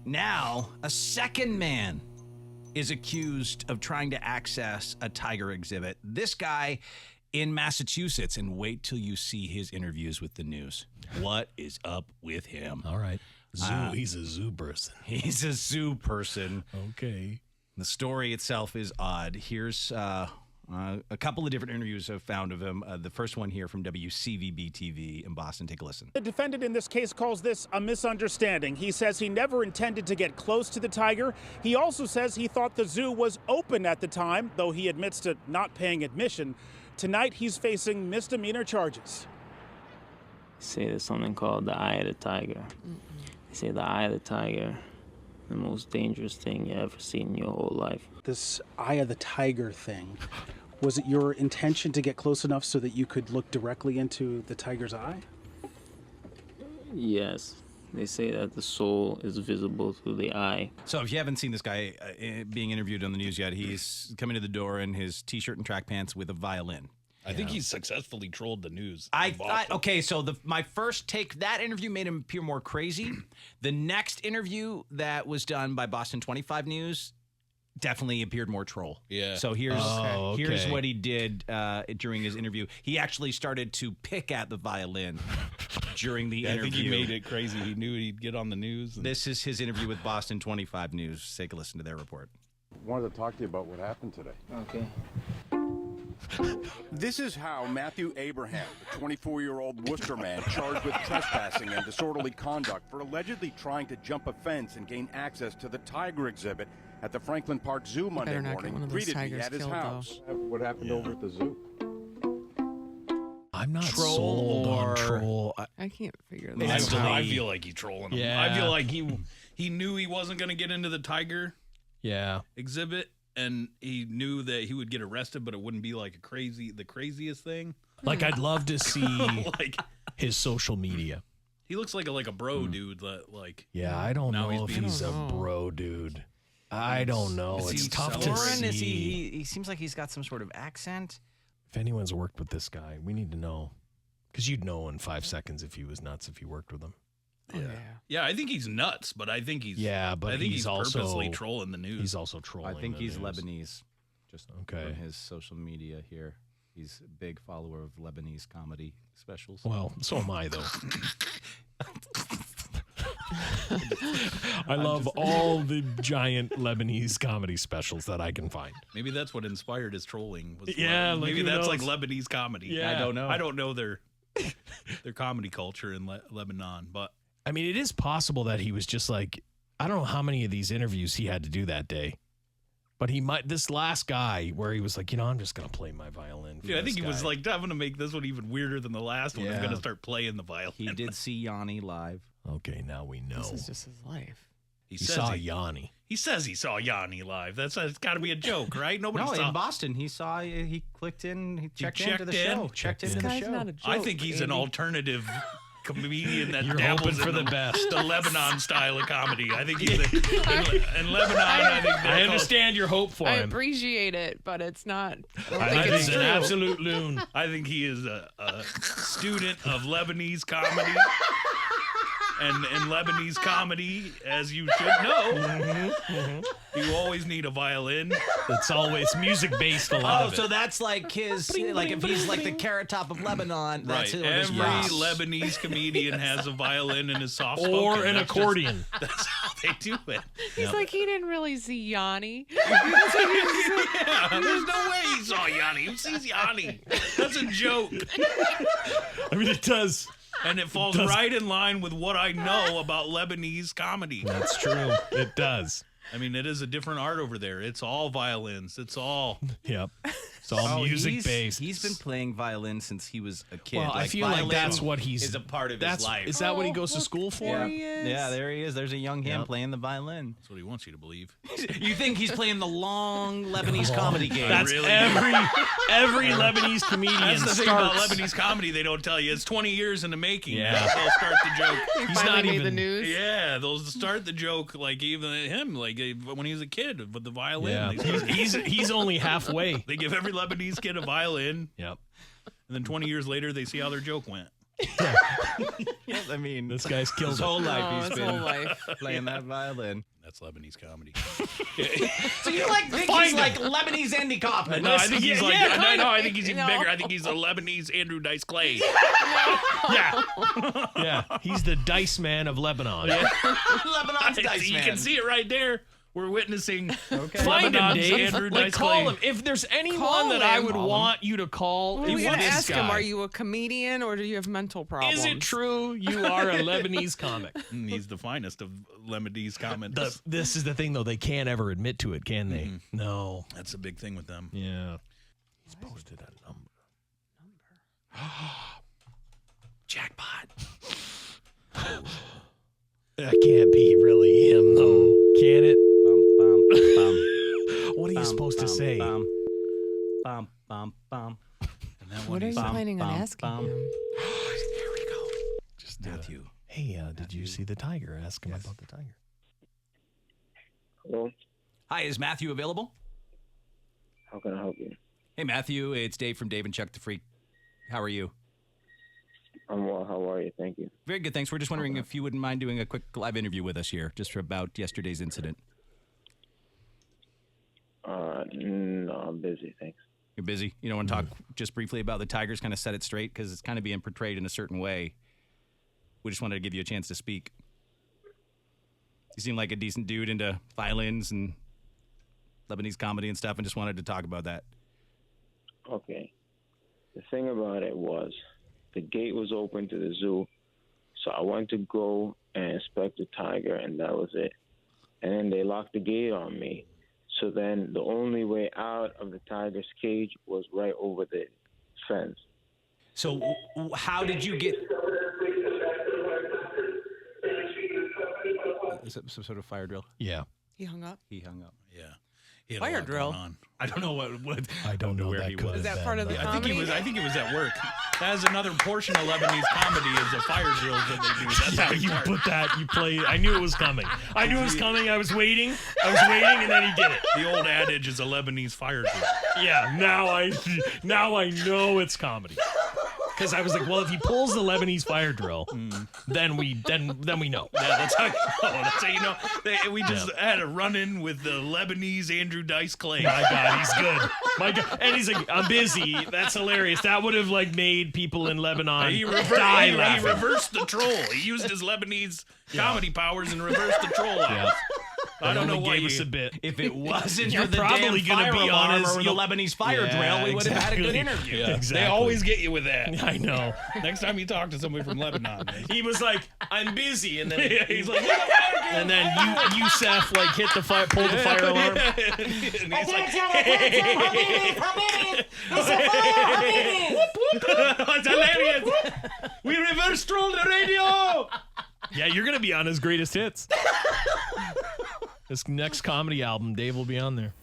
Now, a second man is accused of trying to access a tiger exhibit. This guy in Massachusetts, and wait till you see his interviews with the news. What is up with him? All right. He's a zoo person. He's a zoo person. Okay. The story itself is odd. Here's a couple of different interviews I've found of him. The first one here from WCVB-TV in Boston. Take a listen. The defendant in this case calls this a misunderstanding. He says he never intended to get close to the tiger. He also says he thought the zoo was open at the time, though he admits to not paying admission. Tonight, he's facing misdemeanor charges. They say there's something called the eye of the tiger. They say the eye of the tiger, the most dangerous thing you ever seen in your whole life. This eye of the tiger thing, was it your intention to get close enough so that you could look directly into the tiger's eye? Yes. They say that the soul is visible through the eye. So if you haven't seen this guy being interviewed on the news yet, he's coming to the door in his T-shirt and track pants with a violin. I think he's successfully trolled the news. Okay, so my first take, that interview made him appear more crazy. The next interview that was done by Boston 25 News definitely appeared more troll. Yeah. So here's what he did during his interview. He actually started to pick at the violin during the interview. I think he made it crazy. He knew he'd get on the news. This is his interview with Boston 25 News. Take a listen to their report. Wanted to talk to you about what happened today. Okay. This is how Matthew Abraham, the 24-year-old Worcester man charged with trespassing and disorderly conduct for allegedly trying to jump a fence and gain access to the tiger exhibit at the Franklin Park Zoo Monday morning, greeted me at his house. What happened over at the zoo? I'm not sold on troll. I can't figure that out. I feel like he's trolling him. Yeah. I feel like he knew he wasn't going to get into the tiger exhibit, and he knew that he would get arrested, but it wouldn't be like the craziest thing. Like, I'd love to see his social media. He looks like a bro dude. Yeah, I don't know if he's a bro dude. I don't know. It's tough to see. He seems like he's got some sort of accent. If anyone's worked with this guy, we need to know. Because you'd know in 5 seconds if he was nuts if you worked with him. Yeah, I think he's nuts, but I think he's he's also purposely trolling the news. He's also trolling. I think he's news. Lebanese. Just from his social media here. He's a big follower of Lebanese comedy specials. Well, so am I, though. I love all the giant Lebanese comedy specials that I can find. Maybe that's what inspired his trolling. Maybe that's like Lebanese comedy. Yeah. I don't know. I don't know their comedy culture in Lebanon, but I mean, it is possible that he was just like, I don't know how many of these interviews he had to do that day, but he might. This last guy where he was like, I'm just gonna play my violin. I think he was like, I'm gonna make this one even weirder than the last one. I'm gonna start playing the violin. He did see Yanni live. Okay, now we know. This is just his life. He saw Yanni. He says he saw Yanni live. It's got to be a joke, right? Nobody saw. In Boston, he clicked in. He checked into the in? show. Checked into the show. Not a joke, I think he's an alternative comedian that You're dabbles hoping for in the best. The Lebanon style of comedy. I think he's in Lebanon. I understand your hope for I him. appreciate it, but it's not. I think he's an absolute loon. I think he is a student of Lebanese comedy. And in Lebanese comedy, as you should know, you always need a violin. It's always music-based a lot of it. So that's like his, if he's like the Carrot Top of Lebanon, that's right. his Every Ross. Lebanese comedian has a violin in his soft spoken. Or an accordion. That's how they do it. He's like, he didn't really see Yanni. Yeah, there's no way he saw Yanni. Who sees Yanni? That's a joke. I mean, it does. And it falls right in line with what I know about Lebanese comedy. That's true. It does. I mean, it is a different art over there. It's all violins. It's all... Yep. It's all music-based. He's been playing violin since he was a kid. Well, I feel like that's what is a part of his life. Is that what he goes to school for? Yeah, there he is. There's a young him playing the violin. That's what he wants you to believe. You think he's playing the long Lebanese comedy game. That's really every Lebanese comedian That's the thing starts. about Lebanese comedy. They don't tell you. It's 20 years in the making. Yeah. They'll start the joke. He He's finally not made even the news. Yeah, they'll start the joke like even him, like when he was a kid with the violin. Yeah. He's only halfway. They give every Lebanese kid a violin. Yep. And then 20 years later, they see how their joke went. I mean, This guy's killed his it. whole life Oh, he's his been whole life. playing that violin. That's Lebanese comedy. So you think he's like Lebanese Andy Kaufman? No, I think he's like I think he's even No. bigger. I think he's a Lebanese Andrew Dice Clay. Yeah. Yeah. He's the dice man of Lebanon. Lebanon's dice You man. can see it right there. We're witnessing Find him, Lebanon's Dave. Andrew Like, Dice call Clay. him. If there's anyone Call that I him. would want you to call, We're it gonna was this ask him, guy. are you a comedian or do you have mental problems? Is it true you are a Lebanese comic? He's the finest of Lebanese comments. This is the thing, though. They can't ever admit to it, can they? No. That's a big thing with them. Yeah. He's posted a number. Jackpot. That can't be really him, though. Can it? Bum, bum, bum, What are you bum, supposed to bum, say? Bum, bum, bum, bum. And that What one are you is planning on bum, asking bum. him? There we go. Just Matthew. Hey, did you see the tiger? Ask him about the tiger. Hello, Hi, is Matthew available? how can I help you? Hey, Matthew. It's Dave from Dave and Chuck the Freak. How are you? I'm well. How are you? Thank you. Very good, thanks. We're just wondering if you wouldn't mind doing a quick live interview with us here, just for about yesterday's incident. No, I'm busy. Thanks. You're busy. You don't want to talk just briefly about the Tigers, kind of set it straight, because it's kind of being portrayed in a certain way. We just wanted to give you a chance to speak. You seem like a decent dude into violins and Lebanese comedy and stuff, and just wanted to talk about that. Okay. The thing about it was, the gate was open to the zoo, so I went to go and inspect the tiger, and that was it. And then they locked the gate on me. So then the only way out of the tiger's cage was right over the fence. So how did you get... Is it some sort of fire drill? Yeah. He hung up. He hung up. Yeah. He had a Fire lot drill? going on. I don't know what I don't know where that he could was. have Is that been, part of the but- I think he comedy? was. I think he was at work. That is another portion of Lebanese comedy is the fire drills that they do. That's Yeah, a big you part. put that, you played. I knew it was coming. I knew it was coming. I was waiting, and then he did it. The old adage is a Lebanese fire drill. Yeah, now I know it's comedy. Because I was like, well, if he pulls the Lebanese fire drill, then we know. Yeah, that's how. That's how you know. We just had a run-in with the Lebanese Andrew Dice Clay. My God, he's good. My God, and he's like, I'm busy. That's hilarious. That would have like made people in Lebanon He die laughing. reversed the troll. He used his Lebanese comedy powers and reversed the troll out. Yeah. I don't know Only what gave you us a bit. If it wasn't You're for the probably damn gonna fire be alarm honest, or the you'll- Lebanese fire Yeah, drill, we would have had a good exactly. interview. Yeah, exactly. They always get you with that. I know. Next time you talk to somebody from Lebanon, He was like, I'm busy, and then he's like, and then Youssef like hit the fire, pulled the fire alarm. and he's like, it's hilarious. We reverse troll the radio. Yeah, you're gonna be on his greatest hits. This next comedy album, Dave will be on there.